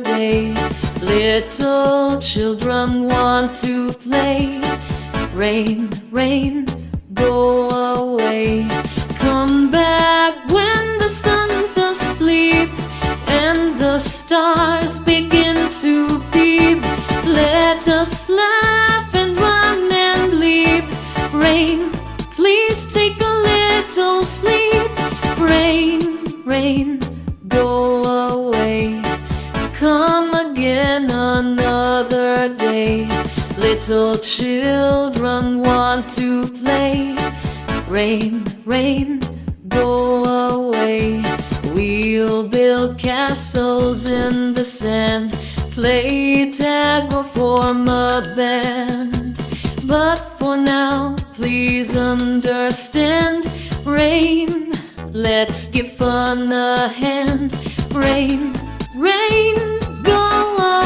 day. Little children want to play. Rain, rain, go away. Come back when the sun's asleep and the stars begin to peep. Let us laugh and run and leap. Rain, please take a little sleep. Rain, rain, go away. Come again another day. Little children want to play. Rain, rain, go away. We'll build castles in the sand, play tag or form a band. But for now, please understand. Rain, let's give fun a hand. Rain, rain, go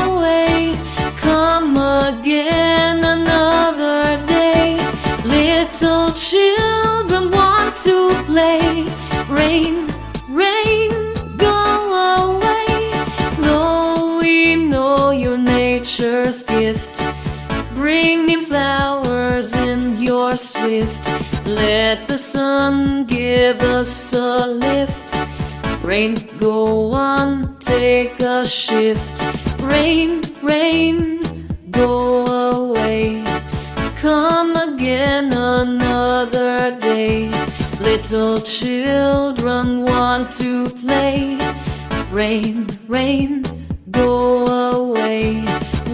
away. Come again another day. Little children want to play. Rain, rain, go away. Though we know you're nature's gift, bringing flowers in your swift. Let the sun give us a lift. Rain, go on, take a shift. Rain, rain, go away. Come again another day. Little children want to play. Rain, rain, go away.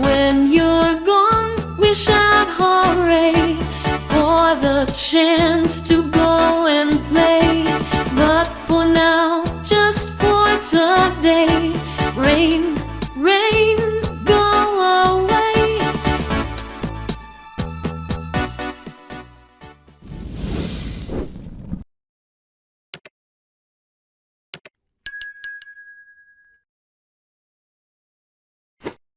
When you're gone, we shout hooray for the chance to go and play. But for now, just for today, rain,